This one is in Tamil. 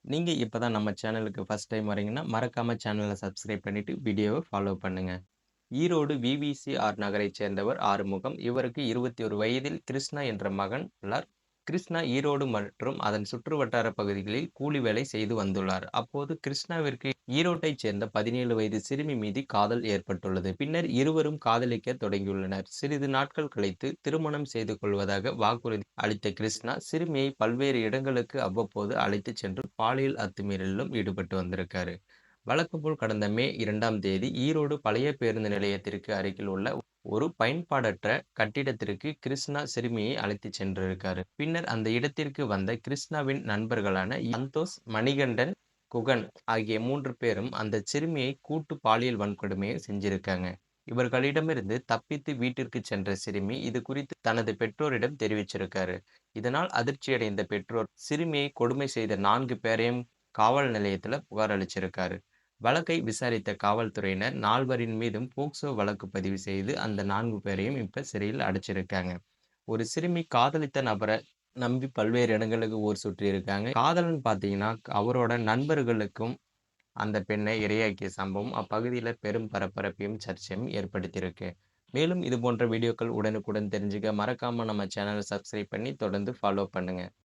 நீங்க இப்ப தான் நம்ம சேனலுக்கு ஃபர்ஸ்ட் டைம் வரீங்கன்னா, மறக்காம சேனல சப்ஸ்கிரைப் பண்ணிட்டு வீடியோவ ஃபாலோ பண்ணுங்க. ஈரோடு விவிசிஆர் நகரைச் சேர்ந்தவர் ஆறுமுகம். இவருக்கு 21 வயதில் கிருஷ்ணா என்ற மகன் உள்ளார். கிருஷ்ணா ஈரோடு மற்றும் அதன் சுற்றுவட்டார பகுதிகளில் கூலி வேலை செய்து வந்துள்ளார். அப்போது கிருஷ்ணாவிற்கு ஈரோட்டைச் சேர்ந்த 17 வயது சிறுமி மீது காதல் ஏற்பட்டுள்ளது. பின்னர் இருவரும் காதலிக்க தொடங்கியுள்ளனர். சிறிது நாட்கள் கழித்து திருமணம் செய்து கொள்வதாக வாக்குறுதி அளித்த கிருஷ்ணா, சிறுமியை பல்வேறு இடங்களுக்கு அவ்வப்போது அழைத்துச் சென்று பாலியல் அத்துமீறலிலும் ஈடுபட்டு வந்திருக்காரு. வழக்கம் போல் கடந்த மே 2ஆம் தேதி ஈரோடு பழைய பேருந்து நிலையத்திற்கு அருகில் உள்ள ஒரு பயன்பாடற்ற கட்டிடத்திற்கு கிருஷ்ணா சிறுமியை அழைத்துச் சென்றிருக்காரு. பின்னர் அந்த இடத்திற்கு வந்த கிருஷ்ணாவின் நண்பர்களான சந்தோஷ், மணிகண்டன், குகன் ஆகிய 3 பேரும் அந்த சிறுமியை கூட்டு பாலியல் வன்கொடுமையை செஞ்சிருக்காங்க. இவர்களிடமிருந்து தப்பித்து வீட்டிற்கு சென்ற சிறுமி இது குறித்து தனது பெற்றோரிடம் தெரிவிச்சிருக்காரு. இதனால் அதிர்ச்சியடைந்த பெற்றோர் சிறுமியை கொடுமை செய்த 4 பேரையும் காவல் நிலையத்துல புகார் அளிச்சிருக்காரு. வழக்கை விசாரித்த காவல்துறையினர் 4வரின் மீதும் போக்சோ வழக்கு பதிவு செய்து அந்த 4 பேரையும் இப்ப சிறையில் அடைச்சிருக்காங்க. ஒரு சிறுமி காதலித்த நபர நம்பி பல்வேறு இடங்களுக்கு ஊர் சுற்றி இருக்காங்க. காதலன் பார்த்தீங்கன்னா, அவரோட நண்பர்களுக்கும் அந்த பெண்ணை இரையாக்கிய சம்பவம் அப்பகுதியில பெரும் பரபரப்பையும், சர்ச்சையும் ஏற்படுத்தியிருக்கு. மேலும் இது போன்ற வீடியோக்கள் உடனுக்குடன் தெரிஞ்சுக்க மறக்காம நம்ம சேனல சப்ஸ்கிரைப் பண்ணி தொடர்ந்து ஃபாலோ பண்ணுங்க.